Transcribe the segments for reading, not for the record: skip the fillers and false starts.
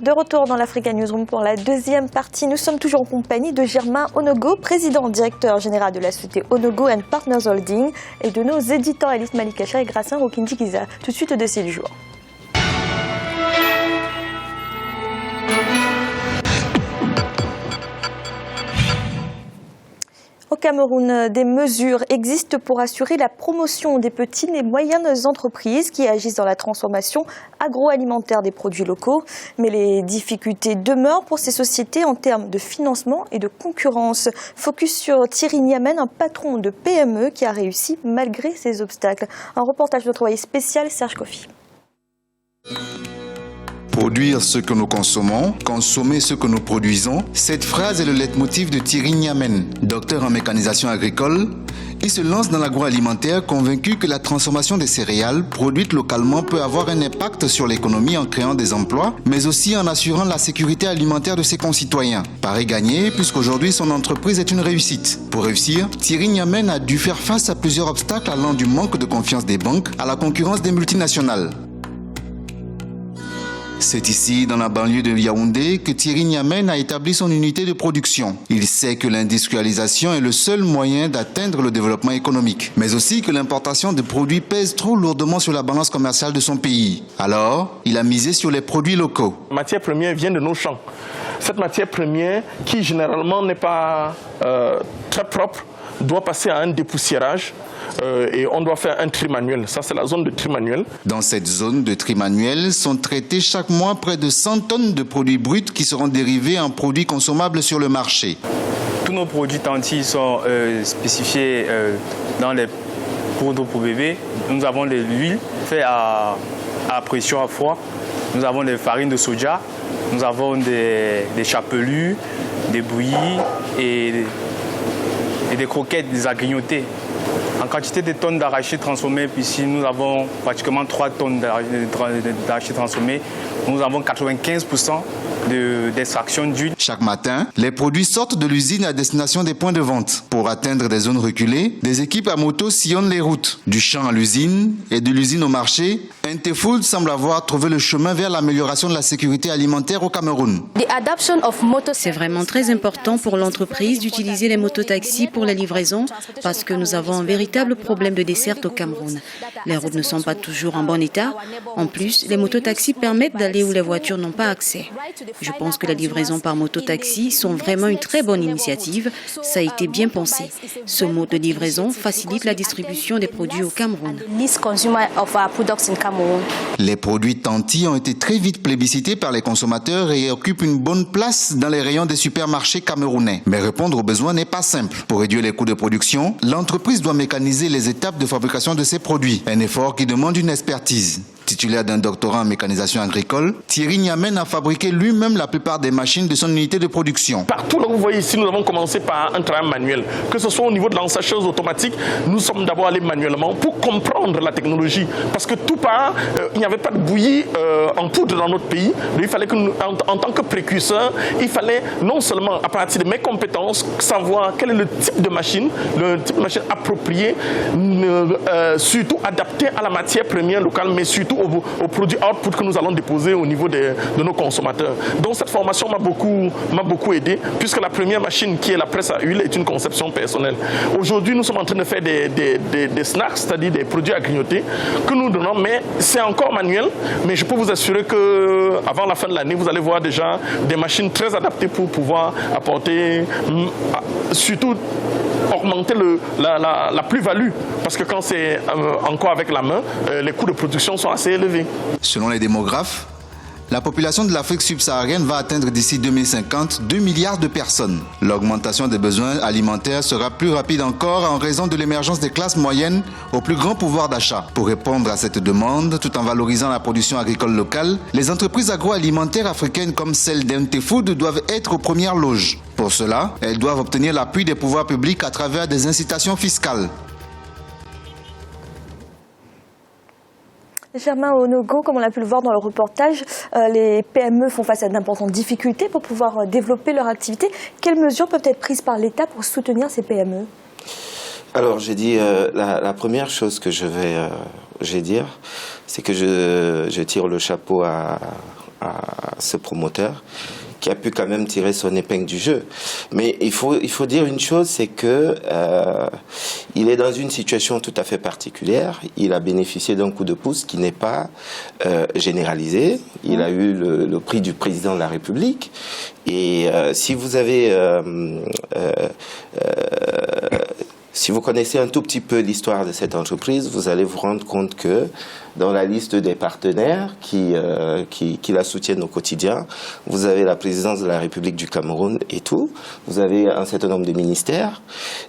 De retour dans l'Africa Newsroom pour la deuxième partie. Nous sommes toujours en compagnie de Germain Onogo, président directeur général de la société Onogo & Partners Holding, et de nos éditeurs Elif Malikacha et Gracien Rokindi-Kiza. Tout de suite au dossier du jour. Au Cameroun, des mesures existent pour assurer la promotion des petites et moyennes entreprises qui agissent dans la transformation agroalimentaire des produits locaux. Mais les difficultés demeurent pour ces sociétés en termes de financement et de concurrence. Focus sur Thierry Niamen, un patron de PME qui a réussi malgré ces obstacles. Un reportage de notre envoyé spécial Serge Kofi. Produire ce que nous consommons, consommer ce que nous produisons, cette phrase est le leitmotiv de Thierry Niamen, docteur en mécanisation agricole. Il se lance dans l'agroalimentaire convaincu que la transformation des céréales produites localement peut avoir un impact sur l'économie en créant des emplois, mais aussi en assurant la sécurité alimentaire de ses concitoyens. Pari gagné, puisqu'aujourd'hui son entreprise est une réussite. Pour réussir, Thierry Niamen a dû faire face à plusieurs obstacles allant du manque de confiance des banques à la concurrence des multinationales. C'est ici, dans la banlieue de Yaoundé, que Thierry Niamen a établi son unité de production. Il sait que l'industrialisation est le seul moyen d'atteindre le développement économique, mais aussi que l'importation de produits pèse trop lourdement sur la balance commerciale de son pays. Alors, il a misé sur les produits locaux. La matière première vient de nos champs. Cette matière première, qui généralement n'est pas très propre, doit passer à un dépoussiérage. Et on doit faire un tri manuel. Ça, c'est la zone de tri manuel. Dans cette zone de tri manuel sont traités chaque mois près de 100 tonnes de produits bruts qui seront dérivés en produits consommables sur le marché. Tous nos produits tantis sont spécifiés dans les poudres pour bébé. Nous avons de l'huile faite à pression à froid. Nous avons des farines de soja. Nous avons des chapelus, des bouillies et des croquettes, des agrignotées. En quantité de tonnes d'arachide transformées, ici nous avons pratiquement 3 tonnes d'arachide transformées. Nous avons 95% d'extraction d'huile. Chaque matin, les produits sortent de l'usine à destination des points de vente. Pour atteindre des zones reculées, des équipes à moto sillonnent les routes. Du champ à l'usine et de l'usine au marché, Interfood semble avoir trouvé le chemin vers l'amélioration de la sécurité alimentaire au Cameroun. C'est vraiment très important pour l'entreprise d'utiliser les mototaxis pour les livraisons parce que nous avons un véritable problème de desserte au Cameroun. Les routes ne sont pas toujours en bon état. En plus, les mototaxis permettent d'aller où les voitures n'ont pas accès. Je pense que les livraisons par mototaxi sont vraiment une très bonne initiative. Ça a été bien pensé. Ce mode de livraison facilite la distribution des produits au Cameroun. Les produits tantis ont été très vite plébiscités par les consommateurs et occupent une bonne place dans les rayons des supermarchés camerounais. Mais répondre aux besoins n'est pas simple. Pour réduire les coûts de production, l'entreprise doit mécaniser les étapes de fabrication de ses produits. Un effort qui demande une expertise. Titulaire d'un doctorat en mécanisation agricole, Thierry Niamen a fabriqué lui-même la plupart des machines de son unité de production. Partout là où vous voyez ici, nous avons commencé par un travail manuel. Que ce soit au niveau de l'ensacheuse automatique, nous sommes d'abord allés manuellement pour comprendre la technologie. Parce que tout part, il n'y avait pas de bouillie en poudre dans notre pays. Donc, il fallait que nous, en tant que précurseur, il fallait non seulement à partir de mes compétences, savoir quel est le type de machine approprié, surtout adapté à la matière première locale, mais surtout aux produits output que nous allons déposer au niveau de nos consommateurs. Donc cette formation m'a beaucoup aidé, puisque la première machine qui est la presse à huile est une conception personnelle. Aujourd'hui, nous sommes en train de faire des snacks, c'est-à-dire des produits à grignoter, que nous donnons, mais c'est encore manuel. Mais je peux vous assurer qu'avant la fin de l'année, vous allez voir déjà des machines très adaptées pour pouvoir apporter, surtout augmenter la plus-value. Parce que quand c'est encore avec la main, les coûts de production sont assez élevés. Selon les démographes, la population de l'Afrique subsaharienne va atteindre d'ici 2050 2 milliards de personnes. L'augmentation des besoins alimentaires sera plus rapide encore en raison de l'émergence des classes moyennes au plus grand pouvoir d'achat. Pour répondre à cette demande, tout en valorisant la production agricole locale, les entreprises agroalimentaires africaines comme celle d'Interfood doivent être aux premières loges. Pour cela, elles doivent obtenir l'appui des pouvoirs publics à travers des incitations fiscales. Germain Onogo, comme on a pu le voir dans le reportage, les PME font face à d'importantes difficultés pour pouvoir développer leur activité. Quelles mesures peuvent être prises par l'État pour soutenir ces PME? Alors, j'ai dit, la première chose que je vais dire, c'est que je tire le chapeau à ce promoteur qui a pu quand même tirer son épingle du jeu. Mais il faut dire une chose, c'est que il est dans une situation tout à fait particulière. Il a bénéficié d'un coup de pouce qui n'est pas généralisé. Il a eu le prix du président de la République. Et si vous avez... si vous connaissez un tout petit peu l'histoire de cette entreprise, vous allez vous rendre compte que dans la liste des partenaires qui la soutiennent au quotidien, vous avez la présidence de la République du Cameroun et tout. Vous avez un certain nombre de ministères.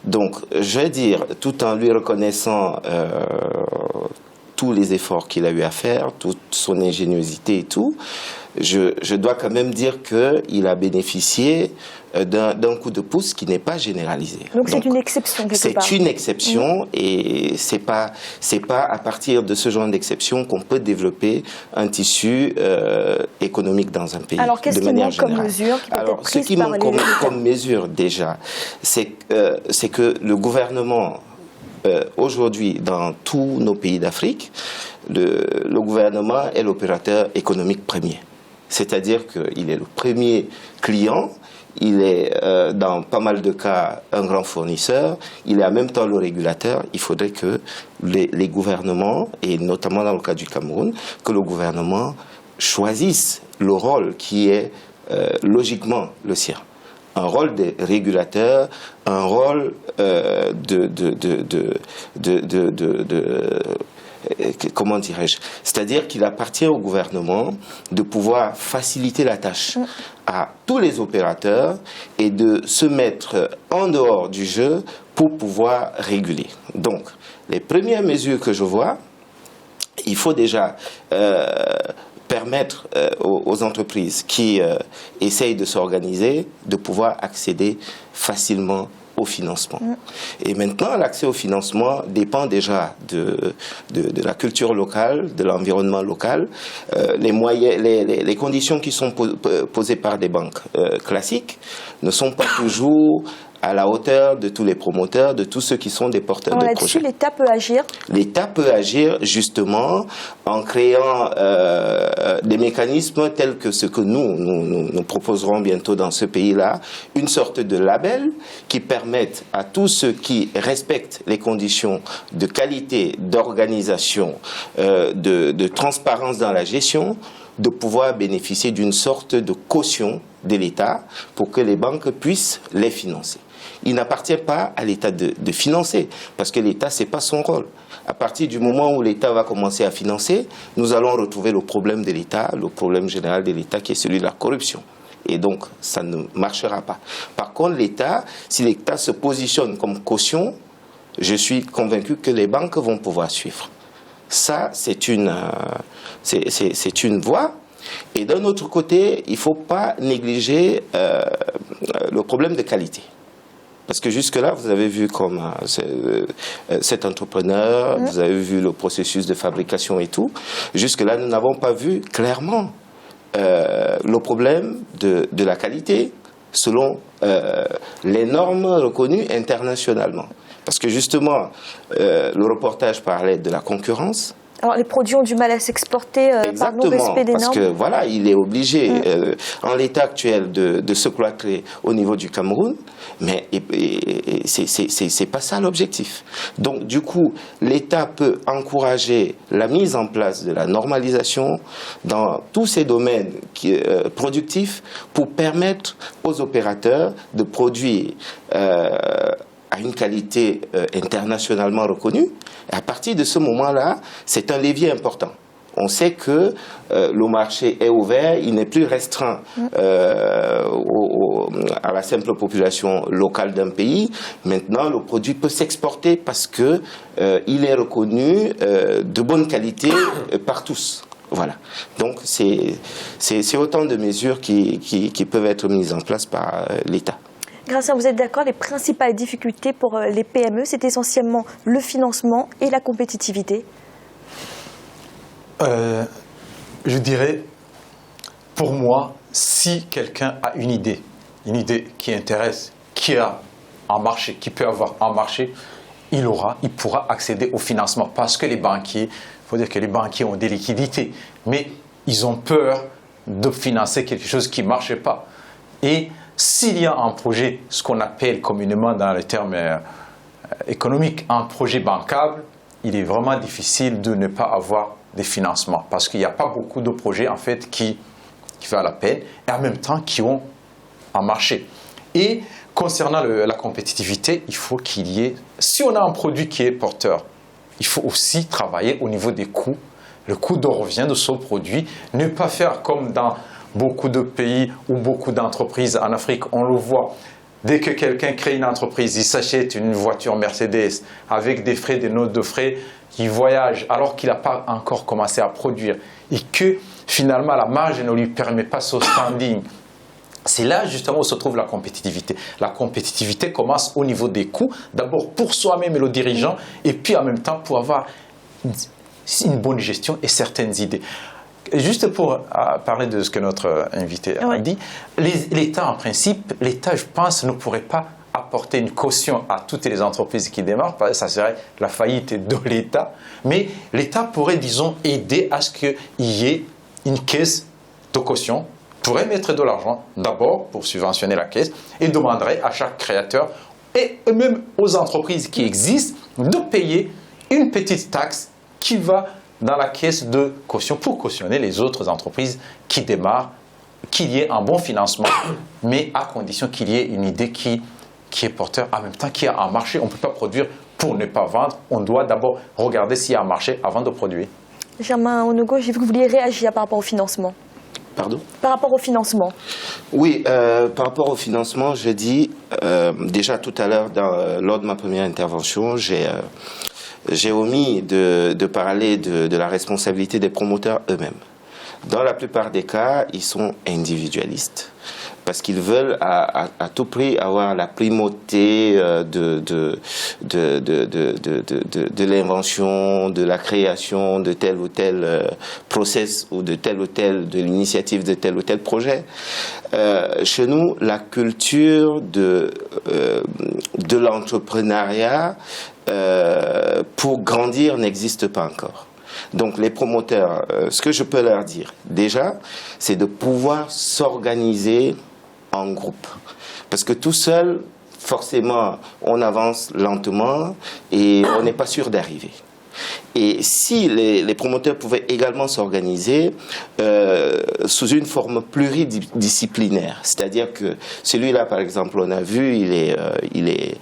Donc, je vais dire, tout en lui reconnaissant tous les efforts qu'il a eu à faire, toute son ingéniosité et tout, je dois quand même dire qu'il a bénéficié d'un coup de pouce qui n'est pas généralisé. Donc c'est une exception quelque part. C'est une exception et c'est pas à partir de ce genre d'exception qu'on peut développer un tissu économique dans un pays. Alors qu'est-ce qui manque comme mesure qui peut être ce qui manque comme mesure déjà, c'est que le gouvernement aujourd'hui dans tous nos pays d'Afrique, le gouvernement est l'opérateur économique premier. C'est-à-dire qu'il est le premier client, il est dans pas mal de cas un grand fournisseur, il est en même temps le régulateur. Il faudrait que les gouvernements, et notamment dans le cas du Cameroun, que le gouvernement choisisse le rôle qui est logiquement le sien. Un rôle de régulateur, un rôle comment dirais-je? C'est-à-dire qu'il appartient au gouvernement de pouvoir faciliter la tâche à tous les opérateurs et de se mettre en dehors du jeu pour pouvoir réguler. Donc, les premières mesures que je vois, il faut déjà permettre aux entreprises qui essayent de s'organiser de pouvoir accéder facilement au financement. Et maintenant, l'accès au financement dépend déjà de la culture locale, de l'environnement local. Les conditions qui sont posées par des banques classiques ne sont pas toujours à la hauteur de tous les promoteurs, de tous ceux qui sont des porteurs de projets. L'État peut agir. L'État peut agir justement en créant des mécanismes tels que ce que nous proposerons bientôt dans ce pays-là, une sorte de label qui permette à tous ceux qui respectent les conditions de qualité, d'organisation, de transparence dans la gestion, de pouvoir bénéficier d'une sorte de caution de l'État pour que les banques puissent les financer. Il n'appartient pas à l'État de financer, parce que l'État, ce n'est pas son rôle. À partir du moment où l'État va commencer à financer, nous allons retrouver le problème de l'État, le problème général de l'État qui est celui de la corruption. Et donc, ça ne marchera pas. Par contre, l'État, si l'État se positionne comme caution, je suis convaincu que les banques vont pouvoir suivre. Ça, c'est une voie. Et d'un autre côté, il ne faut pas négliger le problème de qualité. Parce que jusque-là, vous avez vu comme cet entrepreneur, vous avez vu le processus de fabrication et tout. Jusque-là, nous n'avons pas vu clairement le problème de la qualité selon les normes reconnues internationalement. Parce que justement, le reportage parlait de la concurrence. Alors les produits ont du mal à s'exporter par non-respect des normes. Parce que voilà, il est obligé en l'état actuel de se cloîtrer au niveau du Cameroun, mais c'est pas ça l'objectif. Donc du coup, l'État peut encourager la mise en place de la normalisation dans tous ces domaines productifs pour permettre aux opérateurs de produire à une qualité internationalement reconnue. Et à partir de ce moment-là, c'est un levier important. On sait que le marché est ouvert, il n'est plus restreint à la simple population locale d'un pays. Maintenant, le produit peut s'exporter parce que il est reconnu de bonne qualité par tous. Voilà. Donc, c'est autant de mesures qui peuvent être mises en place par l'État. Gracien, vous êtes d'accord, les principales difficultés pour les PME, c'est essentiellement le financement et la compétitivité? Je dirais, pour moi, si quelqu'un a une idée qui intéresse, qui a un marché, qui peut avoir un marché, il pourra accéder au financement. Parce que les banquiers, il faut dire que les banquiers ont des liquidités, mais ils ont peur de financer quelque chose qui ne marchait pas. Et s'il y a un projet, ce qu'on appelle communément dans les termes économiques, un projet bancable, il est vraiment difficile de ne pas avoir des financements parce qu'il n'y a pas beaucoup de projets en fait qui valent la peine et en même temps qui ont un marché. Et concernant la compétitivité, il faut qu'il y ait, si on a un produit qui est porteur, il faut aussi travailler au niveau des coûts, le coût de revient de ce produit, ne pas faire comme dans beaucoup de pays ou beaucoup d'entreprises en Afrique, on le voit. Dès que quelqu'un crée une entreprise, il s'achète une voiture Mercedes avec des frais, des notes de frais, il voyage alors qu'il n'a pas encore commencé à produire et que finalement la marge ne lui permet pas ce standing. C'est là justement où se trouve la compétitivité. La compétitivité commence au niveau des coûts, d'abord pour soi-même et le dirigeant, et puis en même temps pour avoir une bonne gestion et certaines idées. Et juste pour parler de ce que notre invité a dit, l'État en principe, l'État je pense ne pourrait pas apporter une caution à toutes les entreprises qui démarrent, parce que ça serait la faillite de l'État, mais l'État pourrait disons aider à ce qu'il y ait une caisse de caution, pourrait mettre de l'argent d'abord pour subventionner la caisse et demanderait à chaque créateur et même aux entreprises qui existent de payer une petite taxe qui va dans la caisse de caution pour cautionner les autres entreprises qui démarrent, qu'il y ait un bon financement, mais à condition qu'il y ait une idée qui est porteur, en même temps qu'il y a un marché. On ne peut pas produire pour ne pas vendre, on doit d'abord regarder s'il y a un marché avant de produire. Germain Onogo, j'ai vu que vous vouliez réagir par rapport au financement. Pardon ? Par rapport au financement. Oui, par rapport au financement, je dis, déjà tout à l'heure, lors de ma première intervention, j'ai omis de parler de la responsabilité des promoteurs eux-mêmes. Dans la plupart des cas, ils sont individualistes parce qu'ils veulent à tout prix avoir la primauté de l'invention, de la création de tel ou tel process ou de l'initiative de tel ou tel projet. Chez nous, la culture de l'entrepreneuriat pour grandir n'existe pas encore. Donc les promoteurs, ce que je peux leur dire déjà, c'est de pouvoir s'organiser en groupe. Parce que tout seul, forcément, on avance lentement et on n'est pas sûr d'arriver. Et si les promoteurs pouvaient également s'organiser sous une forme pluridisciplinaire, c'est-à-dire que celui-là, par exemple, on a vu, il est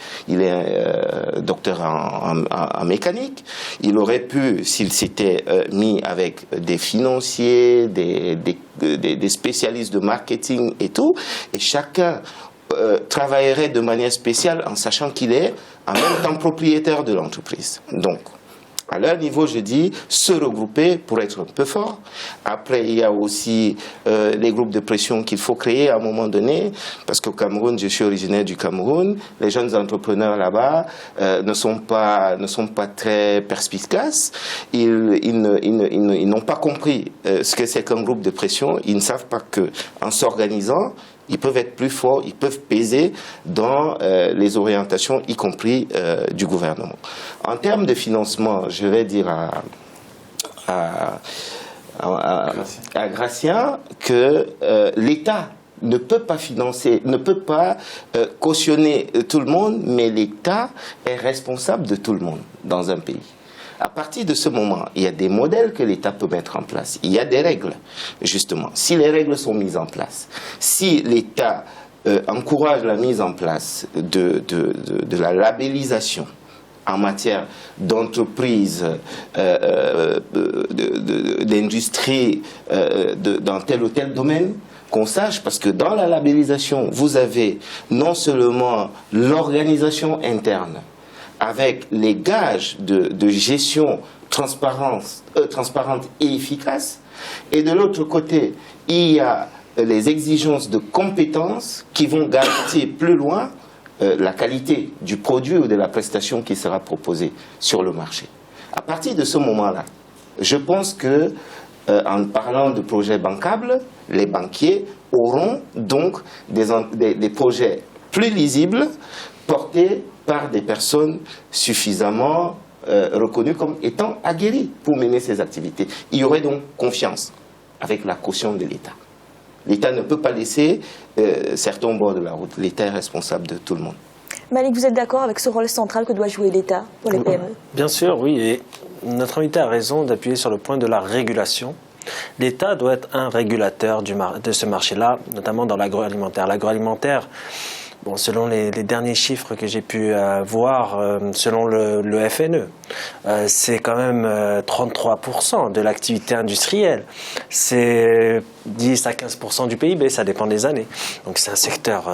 docteur en mécanique, il aurait pu, s'il s'était mis avec des financiers, des spécialistes de marketing et tout, et chacun travaillerait de manière spéciale en sachant qu'il est en même temps propriétaire de l'entreprise. Donc, à leur niveau, je dis, se regrouper pour être un peu fort. Après, il y a aussi les groupes de pression qu'il faut créer à un moment donné, parce qu'au Cameroun, je suis originaire du Cameroun, les jeunes entrepreneurs là-bas ne sont pas très perspicaces. Ils n'ont pas compris ce que c'est qu'un groupe de pression. Ils ne savent pas qu'en s'organisant, ils peuvent être plus forts, ils peuvent peser dans les orientations, y compris du gouvernement. En termes de financement, je vais dire à Gratien que l'État ne peut pas financer, ne peut pas cautionner tout le monde, mais l'État est responsable de tout le monde dans un pays. À partir de ce moment, il y a des modèles que l'État peut mettre en place. Il y a des règles, justement. Si les règles sont mises en place, si l'État encourage la mise en place de la labellisation en matière d'entreprise, d'industrie dans tel ou tel domaine, qu'on sache, parce que dans la labellisation, vous avez non seulement l'organisation interne, avec les gages de gestion transparente et efficace, et de l'autre côté, il y a les exigences de compétences qui vont garantir plus loin la qualité du produit ou de la prestation qui sera proposée sur le marché. À partir de ce moment-là, je pense que en parlant de projets bancables, les banquiers auront donc des projets plus lisibles, portés par des personnes suffisamment reconnues comme étant aguerries pour mener ces activités. Il y aurait donc confiance avec la caution de l'État. L'État ne peut pas laisser certains au bord de la route. L'État est responsable de tout le monde. Malik, vous êtes d'accord avec ce rôle central que doit jouer l'État pour les PME? Bien sûr, oui. Et notre invité a raison d'appuyer sur le point de la régulation. L'État doit être un régulateur de ce marché-là, notamment dans l'agroalimentaire. L'agroalimentaire, bon, selon les derniers chiffres que j'ai pu voir, selon le FNE, c'est quand même 33% de l'activité industrielle. C'est 10 à 15% du PIB, ça dépend des années. Donc c'est un secteur,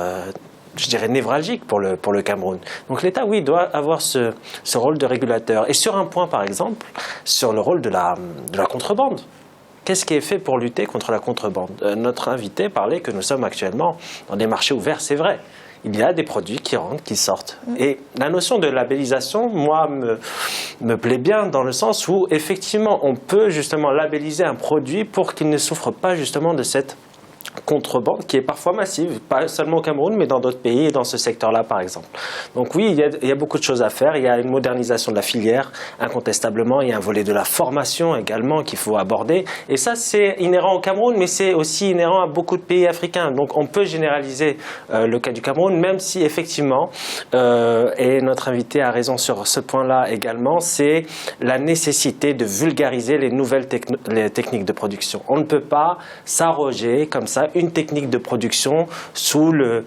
je dirais, névralgique pour le Cameroun. Donc l'État, oui, doit avoir ce rôle de régulateur. Et sur un point, par exemple, sur le rôle de la contrebande. Qu'est-ce qui est fait pour lutter contre la contrebande? Notre invité parlait que nous sommes actuellement dans des marchés ouverts, c'est vrai. Il y a des produits qui rentrent, qui sortent. Et la notion de labellisation, moi, me plaît bien dans le sens où, effectivement, on peut justement labelliser un produit pour qu'il ne souffre pas justement de cette contrebande qui est parfois massive, pas seulement au Cameroun, mais dans d'autres pays et dans ce secteur-là, par exemple. Donc oui, il y a beaucoup de choses à faire. Il y a une modernisation de la filière, incontestablement. Il y a un volet de la formation également qu'il faut aborder. Et ça, c'est inhérent au Cameroun, mais c'est aussi inhérent à beaucoup de pays africains. Donc on peut généraliser le cas du Cameroun, même si effectivement, et notre invité a raison sur ce point-là également, c'est la nécessité de vulgariser les nouvelles techniques de production. On ne peut pas s'arroger comme ça une technique de production sous le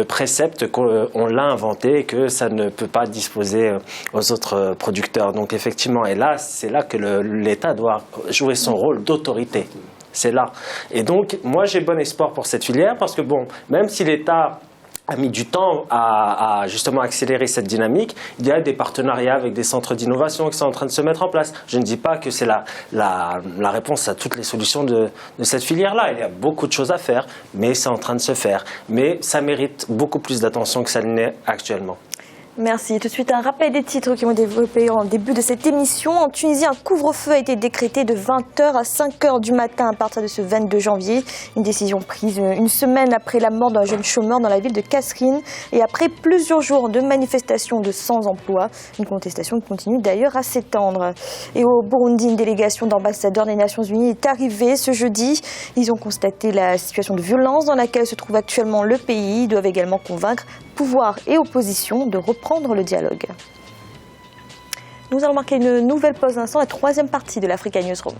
précepte qu'on l'a inventé et que ça ne peut pas disposer aux autres producteurs. Donc effectivement, et là, c'est là que l'État doit jouer son rôle d'autorité. C'est là. Et donc, moi, j'ai bon espoir pour cette filière parce que, bon, même si l'État a mis du temps à justement accélérer cette dynamique, il y a des partenariats avec des centres d'innovation qui sont en train de se mettre en place. Je ne dis pas que c'est la réponse à toutes les solutions de cette filière-là. Il y a beaucoup de choses à faire, mais c'est en train de se faire. Mais ça mérite beaucoup plus d'attention que ça n'est actuellement. Merci. Tout de suite, un rappel des titres qui ont été développés en début de cette émission. En Tunisie, un couvre-feu a été décrété de 20h à 5h du matin à partir de ce 22 janvier. Une décision prise une semaine après la mort d'un jeune chômeur dans la ville de Kasserine et après plusieurs jours de manifestations de sans-emploi. Une contestation qui continue d'ailleurs à s'étendre. Et au Burundi, une délégation d'ambassadeurs des Nations Unies est arrivée ce jeudi. Ils ont constaté la situation de violence dans laquelle se trouve actuellement le pays. Ils doivent également convaincre pouvoir et opposition de reprendre le dialogue. Nous allons marquer une nouvelle pause d'instant, la troisième partie de l'Africa Newsroom.